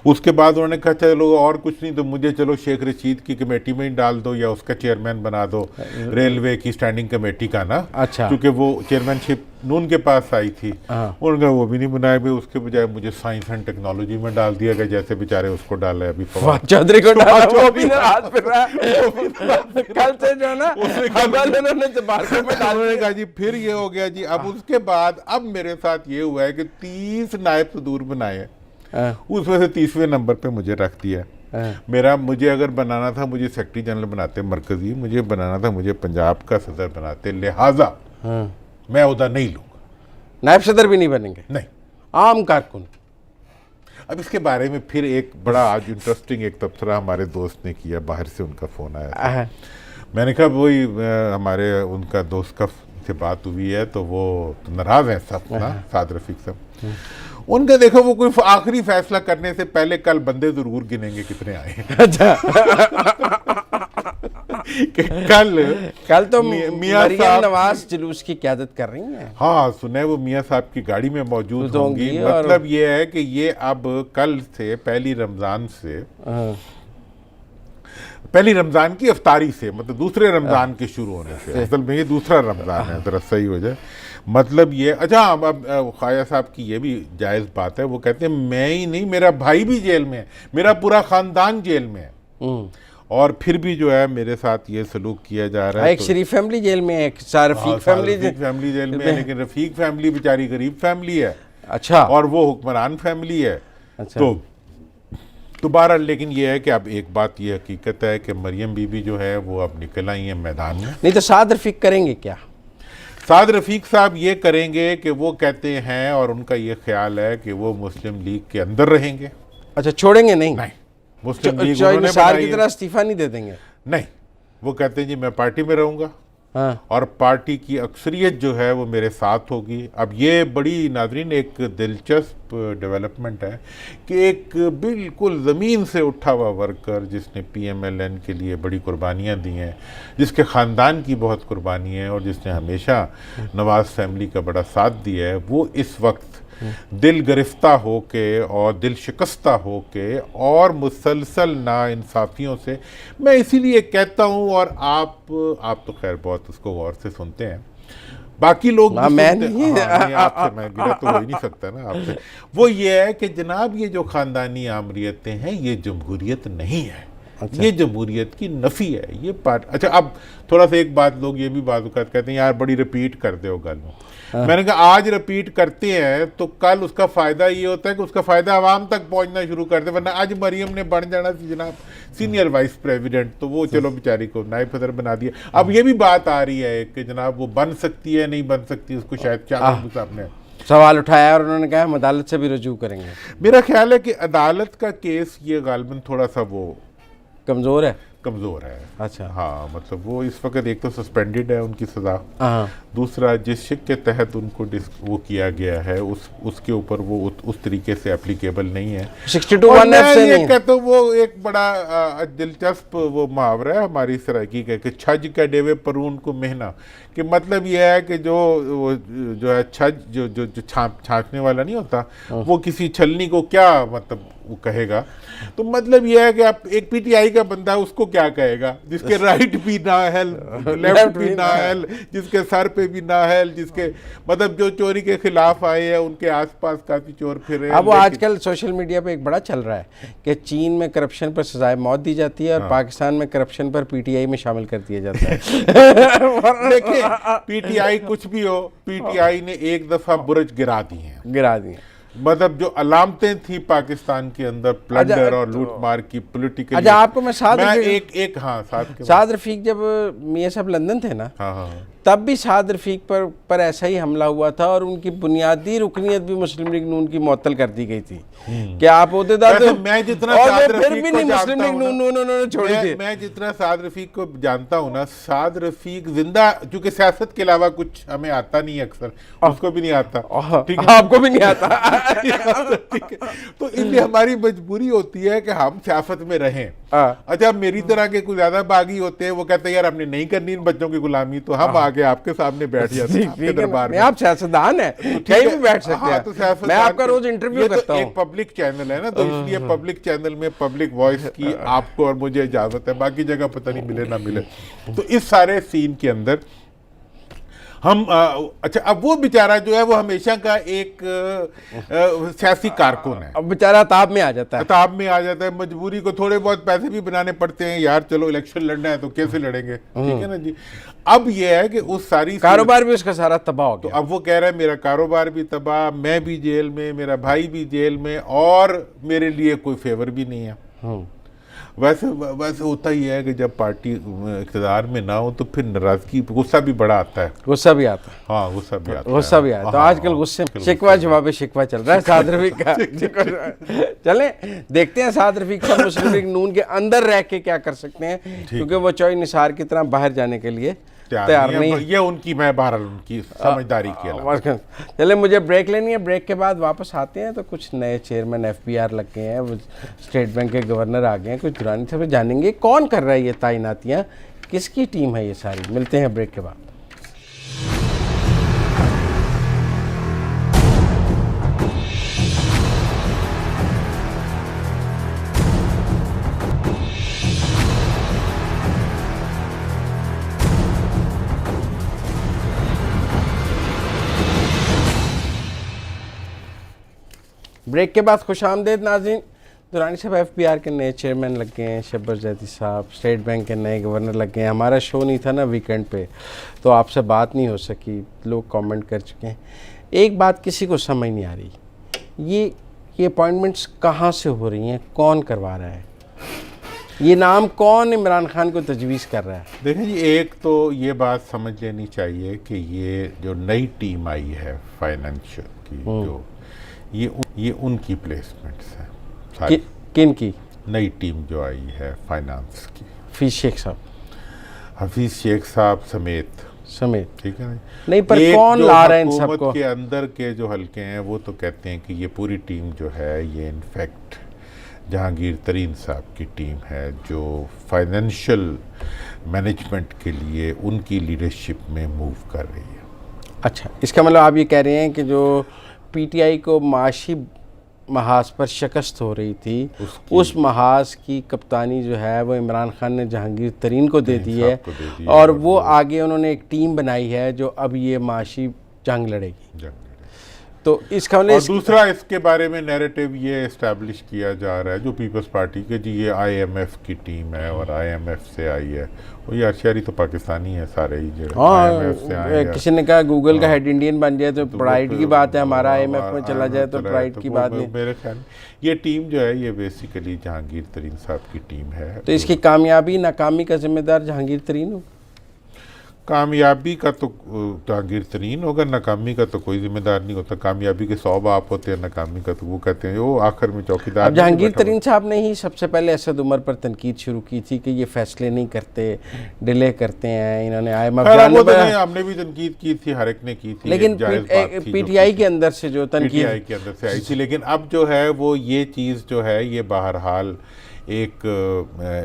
उसके बाद उन्होंने कहा चलो और कुछ नहीं तो मुझे चलो शेख रशीद की कमेटी में ही डाल दो या उसका चेयरमैन बना दो, रेलवे की स्टैंडिंग कमेटी का ना। अच्छा। क्योंकि वो चेयरमैनशिप नून के पास आई थी। उन्होंने वो भी नहीं बनाया भाई, उसके बजाय मुझे साइंस एंड टेक्नोलॉजी में डाल दिया गया, जैसे बेचारे उसको डाला है अभी फवाद चौधरी को डाला, वो भी नाराज फिर रहा है। कल से जो है ना उन्होंने जबारकों में डाल उन्होंने कहा जी फिर ये हो गया जी। अब उसके बाद अब मेरे साथ ये हुआ है कि 30 नायब सदूर बनाए हैं, उसमें से 30वें नंबर पे मुझे रख दिया। मुझे अगर बनाना था मुझे सेक्रेटरी जनरल बनाते मरकजी, मुझे बनाना था मुझे पंजाब का सदर बनाते, लिहाजा मैं ओहदा नहीं लूंगा। नायब सदर भी नहीं बनेंगे? नहीं, आम कारकुन। अब इसके बारे में फिर एक बड़ा आज इंटरेस्टिंग एक तबसरा हमारे दोस्त ने किया, बाहर से उनका फ़ोन आया था। मैंने कहा वही हमारे उनका दोस्त का से बात हुई है तो वो तो नाराज़ हैं सब ना, साद रफीक साहब। उनका देखो वो कोई आखिरी फैसला करने से पहले कल बंदे ज़रूर गिनेंगे कितने आए। अच्छा। कल तो मरियम नवाज जुलूस की क़यादत कर रही हैं। हाँ, सुने वो मियाँ साहब की गाड़ी में मौजूद होंगी। मतलब ये है कि ये अब कल से पहली रमज़ान की इफ्तारी से, मतलब दूसरे रमज़ान के शुरू होने से, असल में ये दूसरा रमज़ान है, ज़रा सही हो जाए। मतलब ये अच्छा, अब ख्वाजा साहब की ये भी जायज़ बात है, वो कहते हैं मैं ही नहीं मेरा भाई भी जेल में है, मेरा पूरा ख़ानदान जेल में है, और फिर भी जो है मेरे साथ ये सलूक किया जा रहा है। एक शरीफ फैमिली जेल में है, एक रफीक फैमिली जेल में है, लेकिन रफीक फैमिली बेचारी गरीब फैमिली है। अच्छा। और वो हुक्मरान फैमिली है। अच्छा। तो दोबारा लेकिन ये है कि अब एक बात ये हकीकत है कि मरियम बीबी जो है वो अब निकल आई है मैदान में। नहीं तो साद रफीक करेंगे क्या? साद रफीक साहब ये करेंगे कि वो कहते हैं और उनका ये ख्याल है कि वो मुस्लिम लीग के अंदर रहेंगे। अच्छा, छोड़ेंगे नहीं? नहीं, मुस्लिम लीग की तरह इस्तीफा नहीं दे देंगे? नहीं, वो कहते हैं जी मैं पार्टी में रहूंगा। हाँ। और पार्टी की अक्सरियत जो है वो मेरे साथ होगी। अब ये बड़ी नाज़रीन एक दिलचस्प डेवलपमेंट है कि एक बिल्कुल ज़मीन से उठा हुआ वर्कर जिसने PMLN के लिए बड़ी कुर्बानियाँ दी हैं, जिसके ख़ानदान की बहुत कुर्बानी है और जिसने हमेशा नवाज़ फैमिली का बड़ा साथ दिया है, वो इस वक्त दिल गिरफ्ता होके और दिल शिकस्ता होके और मुसलसल नाइंसाफ़ियों से, मैं इसीलिए कहता हूँ, और आप तो खैर बहुत उसको गौर से सुनते हैं, बाकी लोग भी मैं सुनते नहीं, नहीं, आपसे मैं गिरा तो हो ही नहीं सकता ना आपसे। वो ये है कि जनाब ये जो ख़ानदानी आमरीतें हैं ये जमहूरियत नहीं है। अच्छा। ये जमहूरियत की नफ़ी है ये पार्ट। अच्छा, अब थोड़ा सा एक बात लोग ये भी बाज़-औक़ात कहते हैं यार बड़ी रिपीट कर दो गल। हाँ। मैंने कहा आज रिपीट करते हैं तो कल उसका फ़ायदा ये होता है कि उसका फ़ायदा आवाम तक पहुंचना शुरू कर दे, वरना आज मरियम ने बन जाना थी जनाब सीनियर वाइस प्रेसिडेंट, तो वो चलो बेचारी को नायब सदर बना दिया। अब ये भी बात आ रही है कि जनाब वो बन सकती है नहीं बन सकती, उसको शायद चाहूँ साहब ने सवाल उठाया और उन्होंने कहा हम अदालत से भी रुजू करेंगे। मेरा ख्याल है कि अदालत का केस ये गालिबन थोड़ा सा वो कमज़ोर है। अच्छा। हाँ, मतलब वो इस वक्त एक तो सस्पेंडेड है उनकी सज़ा, दूसरा जिस शिक के तहत उनको वो किया गया है उसके ऊपर वो उस तरीके से एप्लीकेबल नहीं है। 62(1)(f से नहीं। तो वो एक बड़ा दिलचस्प वो मुहावरा है हमारी सराइकी का कि छज का डेवे परून को महना, कि मतलब ये है कि जो है छज जो छाँटने वाला नहीं होता, वो किसी छलनी को क्या मतलब वो कहेगा, तो मतलब ये है कि आप एक PTI का बंदा उसको क्या कहेगा जिसके राइट भी ना है, लेफ्ट भी ना है, जिसके सर पे भी ना है, जिसके मतलब जो चोरी के खिलाफ आए हैं उनके आसपास काफी चोर फिरे। अब वो आजकल सोशल मीडिया पे एक बड़ा चल रहा है कि चीन में करप्शन पर सजाए मौत दी जाती है और पाकिस्तान में करप्शन पर PTI में शामिल कर दिया जाता है। देखिए PTI कुछ भी हो, PTI ने एक दफा बुर्ज गिरा दिए। मतलब जो अलामतें थी पाकिस्तान के अंदर प्लंडर और लूटमार की पॉलिटिकल। अच्छा, आपको मैं साद रफीक जब मियां साहब लंदन थे ना, हाँ, तब भी साद रफीक पर ऐसा ही हमला हुआ था और उनकी बुनियादी रुकनियत भी मुस्लिम लीग नून की मुअत्तल कर दी गई थी कि आप अहदेदार थे, मैं जितना और साद फिर रफीक भी को नहीं मुस्लिम जानता लीग हूं नून उन्होंने छोड़ी थी। मैं जितना साद रफीक को जानता हूँ ना, साद रफीक जिंदा, क्योंकि सियासत के अलावा कुछ हमें आता नहीं है, अक्सर उसको भी नहीं आता, ठीक है, आपको भी नहीं आता ठीक है, तो इसलिए हमारी मजबूरी होती है कि हम सियासत में रहें। अच्छा, मेरी तरह के कुछ ज्यादा बागी होते हैं, वो कहते हैं यार हमने नहीं करनी इन बच्चों की गुलामी, तो हम आगे आपके सामने बैठ जाते हैं आपके दरबार में। आप सियासतदान हैं, कहीं भी बैठ सकते हैं। तो मैं आपका रोज इंटरव्यू करता हूँ। एक पब्लिक चैनल है ना, तो इसलिए पब्लिक चैनल में पब्लिक वॉइस की आपको और मुझे इजाजत है, बाकी जगह पता नहीं मिले ना मिले। तो इस सारे सीन के अंदर हम अच्छा, अब वो बेचारा जो है वो हमेशा का एक सियासी कारकुन है, अब बेचारा ताब में आ जाता है, मजबूरी को थोड़े बहुत पैसे भी बनाने पड़ते हैं यार, चलो इलेक्शन लड़ना है तो कैसे लड़ेंगे, ठीक है ना जी। अब ये है कि उस सारी कारोबार भी उसका सारा तबाह हो गया। तो अब वो कह रहा है मेरा कारोबार भी तबाह, मैं भी जेल में, मेरा भाई भी जेल में, और मेरे लिए कोई फेवर भी नहीं है। वैसे होता ही है कि जब पार्टी इक़्तिदार में ना हो तो फिर नाराजगी, गुस्सा भी बड़ा आता है, गुस्सा भी आता है, हाँ गुस्सा भी आता है। तो आजकल गुस्से शिकवा जवाब शिकवा चल रहा है साद रफीक का। चले देखते हैं साद रफीक साहब मुस्लिम लीग नून के अंदर रह के क्या कर सकते हैं, क्योंकि वो चौई निसार की तरह बाहर जाने के लिए तैयार नहीं। ये उनकी, मैं बहरहाल उनकी समझदारी के अलावा। चले मुझे ब्रेक लेनी है, ब्रेक के बाद वापस आते हैं तो कुछ नए चेयरमैन FBR लग गए हैं, वो स्टेट बैंक के गवर्नर आ गए हैं, कुछ दुरानी से जानेंगे कौन कर रहा है ये तैनातियाँ, किसकी टीम है ये सारी। मिलते हैं ब्रेक के बाद। ब्रेक के बाद खुशामदीद नाज़रीन। दुरानी साहब FBR के नए चेयरमैन लग गए हैं, शब्बर जैदी साहब स्टेट बैंक के नए गवर्नर लग गए हैं। हमारा शो नहीं था ना वीकेंड पे, तो आपसे बात नहीं हो सकी, लोग कमेंट कर चुके हैं। एक बात किसी को समझ नहीं आ रही, ये अपॉइंटमेंट्स कहाँ से हो रही हैं, कौन करवा रहा है, ये नाम कौन इमरान खान को तजवीज़ कर रहा है? देखें जी, एक तो ये बात समझ लेनी चाहिए कि ये जो नई टीम आई है फाइनेंशियल की, जो ये उनकी प्लेसमेंट्स हैं सारी। किन की नई टीम जो आई है फाइनेंस की? हफीज शेख साहब समेत, ठीक है ना? नहीं, पर कौन ला रहा है इन सबको? के अंदर के जो हल्के हैं वो तो कहते हैं कि ये पूरी टीम जो है ये इनफैक्ट जहांगीर तरीन साहब की टीम है, जो फाइनेंशियल मैनेजमेंट के लिए उनकी लीडरशिप में मूव कर रही है। अच्छा, इसका मतलब आप ये कह रहे हैं कि जो PTI को माशी महाज पर शिकस्त हो रही थी, उस महाज की कप्तानी जो है वो इमरान खान ने जहांगीर तरीन को दे दी है, और वो आगे उन्होंने एक टीम बनाई है जो अब ये माशी जंग लड़ेगी। तो इसका मतलब और दूसरा इसके बारे में नैरेटिव ये इस्टेब्लिश किया जा रहा है जो पीपल्स पार्टी के, जी ये IMF की टीम है और IMF से आई है। वो ये अशयारी तो पाकिस्तानी है सारे ही जो IMF से आए हैं। किसी ने कहा गूगल का हेड इंडियन बन जाए तो प्राइड की बात है, हमारा IMF में चला जाए तो प्राइड की बात नहीं। मेरे ख्याल ये टीम जो है ये बेसिकली जहांगीर तरीन साहब की टीम है। तो इसकी कामयाबी नाकामी का जिम्मेदार जहांगीर तरीन हो? कामयाबी का तो जहांगीर तरीन होगा, नाकामी का तो कोई जिम्मेदार नहीं होता। कामयाबी के 100 बाप होते हैं, नाकामी का तो वो कहते हैं वो आखिर में चौकीदार। अब जहांगीर तरीन साहब ने ही सबसे पहले असद उमर पर तनकीद शुरू की थी कि ये फैसले नहीं करते, डिले करते हैं। इन्होंने हमने भी तनकीद की थी, हर एक ने की थी, लेकिन PTI के अंदर से जो तनकीद PTI के अंदर से आई थी। लेकिन अब जो है वो ये चीज़ जो है ये बहरहाल एक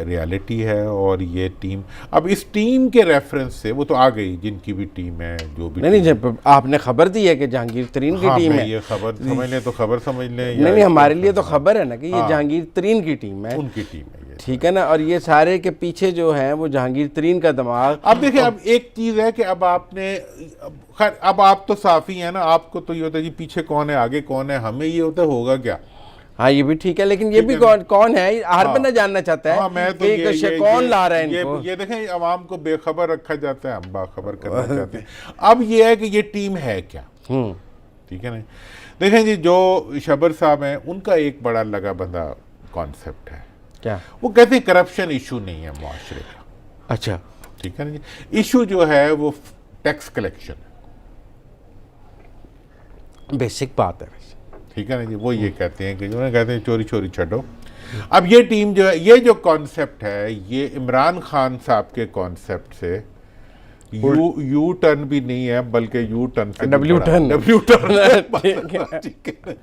रियलिटी है। और ये टीम अब इस टीम के रेफरेंस से वो तो आ गई, जिनकी भी टीम है जो भी नहीं, जब आपने खबर दी है कि जहांगीर तरीन की टीम है, ये खबर समझ लें तो खबर समझ लें। नहीं, हमारे लिए तो खबर है ना कि ये जहांगीर तरीन की टीम है, उनकी टीम है ये, ठीक है ना। और ये सारे के पीछे जो है वो जहांगीर तरीन का दिमाग। अब देखिए, अब एक चीज़ है कि अब आपने खैर अब आप तो साफ़ी हैं ना, आपको तो ये होता है जी पीछे कौन है आगे कौन है, हमें ये होता होगा क्या। हाँ, ये भी ठीक है, लेकिन ये भी कौन है हर बंदा जानना चाहता है। मैं तो कौन ला रहा है इनको। ये देखें, अवाम को बेखबर रखा जाता है, हम बाखबर करना चाहते हैं। अब ये है कि ये टीम है क्या, ठीक है ना। देखें जी, जो शबर साहब हैं उनका एक बड़ा लगा बंधा कॉन्सेप्ट है। क्या? वो कहते हैं करप्शन इशू नहीं है मुआशरे का। अच्छा, ठीक है ना जी। इशू जो है वो टैक्स कलेक्शन है। बेसिक बात है वैसे। ठीक है ना जी। वो ये कहते हैं कि जो कहते हैं चोरी चोरी छड़ो। अब ये टीम जो है, ये जो कॉन्सेप्ट है, ये इमरान खान साहब के कॉन्सेप्ट से यू टर्न भी नहीं है, बल्कि यू टर्न से डब्ल्यू टर्न। ठीक है।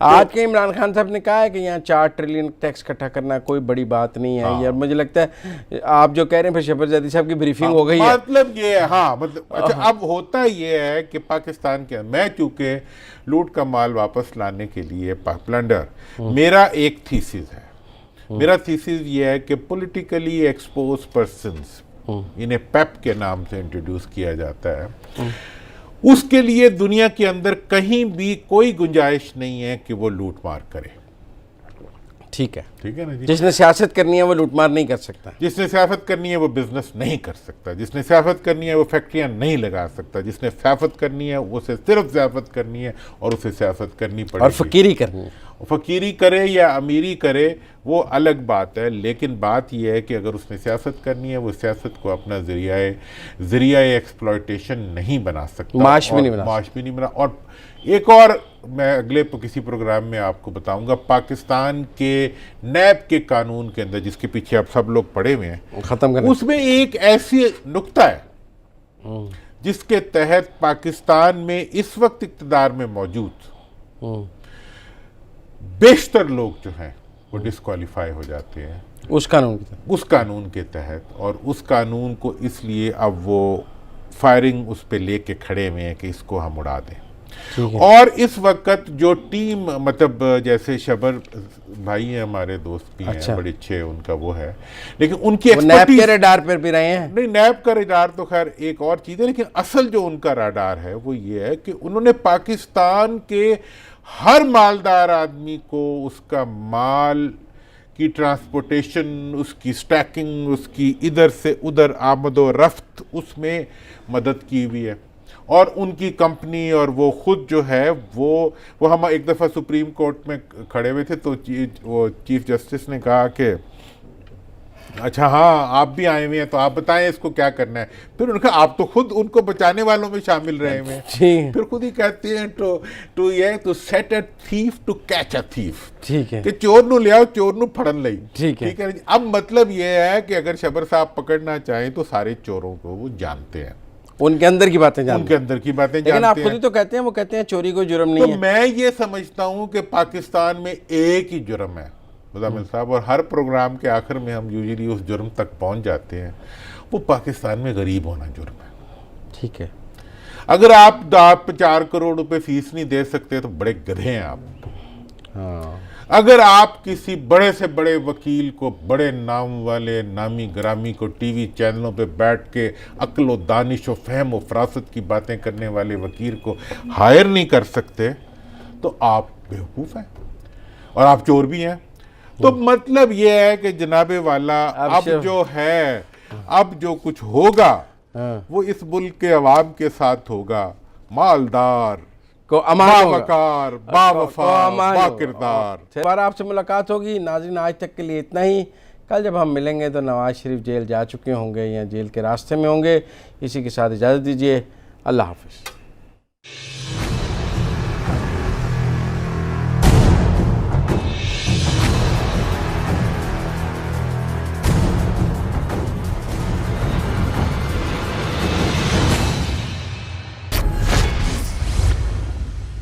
आज के इमरान खान साहब ने कहा है कि यहाँ 4 ट्रिलियन टैक्स इकट्ठा करना कोई बड़ी बात नहीं है। यार मुझे लगता है आप जो कह रहे हैं फिर शबरजादी साहब की ब्रीफिंग हो गई है। मतलब ये है, हाँ मतलब अच्छा, अब होता ये है कि पाकिस्तान के मैं चूंकि लूट का माल वापस लाने के लिए प्लंडर, मेरा एक थीसिस है। मेरा थीसिस ये है कि पॉलिटिकली एक्सपोज पर्सन्स, इन्हें पेप के नाम से इंट्रोड्यूस किया जाता है, उसके लिए दुनिया के अंदर कहीं भी कोई गुंजाइश नहीं है कि वो लूटमार करे। ठीक है, ठीक है ना जी। जिसने सियासत करनी है वो लूटमार नहीं कर सकता। जिसने सियासत करनी है वो बिजनेस नहीं कर सकता। जिसने सियासत करनी है वो फैक्ट्रियां नहीं लगा सकता। जिसने सियासत करनी है उसे सिर्फ सियासत करनी है और उसे सियासत करनी पड़ेगी। और फकीरी करनी है। फकीरी करे या अमीरी करे वो अलग बात है, लेकिन बात यह है कि अगर उसने सियासत करनी है वो सियासत को अपना जरिया एक्सप्लॉयटेशन नहीं बना सकता, माश भी नहीं बना। और एक और मैं अगले किसी प्रोग्राम में आपको बताऊंगा, पाकिस्तान के नैब के कानून के अंदर, जिसके पीछे आप सब लोग पड़े हुए हैं, खत्म करना, उसमें एक ऐसी नुक्ता है जिसके तहत पाकिस्तान में इस वक्त इक़्तिदार में मौजूद बेशतर लोग जो हैं वो डिस्क्वालीफाई हो जाते हैं उस कानून के तहत। और उस कानून को इसलिए अब वो फायरिंग उस पे लेके खड़े हुए हैं कि इसको हम उड़ा दें। और इस वक्त जो टीम, मतलब जैसे शबर भाई हैं, हमारे दोस्त भी हैं, अच्छा, बड़े अच्छे, उनका वो है, लेकिन उनकी नैब के रडार पर भी रहे हैं। नहीं, नैब का रडार तो खैर एक और चीज़ है, लेकिन असल जो उनका रडार है वो ये है कि उन्होंने पाकिस्तान के हर मालदार आदमी को उसका माल की ट्रांसपोर्टेशन, उसकी स्टैकिंग, उसकी इधर से उधर आमदो रफ्त, उसमें मदद की हुई है। और उनकी कंपनी और वो खुद जो है वो हम एक दफ़ा सुप्रीम कोर्ट में खड़े हुए थे, तो वो चीफ जस्टिस ने कहा कि अच्छा हाँ आप भी आए हुए हैं तो आप बताएं इसको क्या करना है। फिर उन्होंने कहा आप तो खुद उनको बचाने वालों में शामिल रहे हुए हैं। फिर खुद ही कहते हैं to set a thief to catch a thief. ठीक है, कि चोर नू ले आओ, चोर नू फड़न लई। ठीक है। अब मतलब ये है कि अगर शबर साहब पकड़ना चाहें तो सारे चोरों को वो जानते हैं, उनके अंदर की बातें जानते हैं। उनके अंदर की बातें जानते हैं। लेकिन आप खुद ही तो कहते हैं, वो कहते हैं चोरी कोई जुर्म नहीं है। तो मैं ये समझता हूं कि पाकिस्तान में एक ही जुर्म है मुज़म्मिल साहब, और हर प्रोग्राम के आखिर में हम यूजुअली उस जुर्म तक पहुंच जाते हैं। वो पाकिस्तान में गरीब होना जुर्म है। ठीक है, अगर आप 4 करोड़ रुपए फीस नहीं दे सकते तो बड़े गधे हैं आप। हाँ। अगर आप किसी बड़े से बड़े वकील को, बड़े नाम वाले नामी ग्रामी को, टीवी चैनलों पे बैठ के अक्ल व दानिश व फहम व फरासत की बातें करने वाले वकील को हायर नहीं कर सकते तो आप बेवकूफ़ हैं और आप चोर भी हैं। तो मतलब ये है कि जनाबे वाला अब जो है, अब जो कुछ होगा वो इस मुल्क के अवाम के साथ होगा, मालदार को अमान होगा, बावकार, बावफा, बाकिरदार। बार आपसे मुलाकात होगी। नाज़रीन, आज तक के लिए इतना ही। कल जब हम मिलेंगे तो नवाज शरीफ जेल जा चुके होंगे या जेल के रास्ते में होंगे। इसी के साथ इजाज़त दीजिए। अल्लाह हाफ़िज़।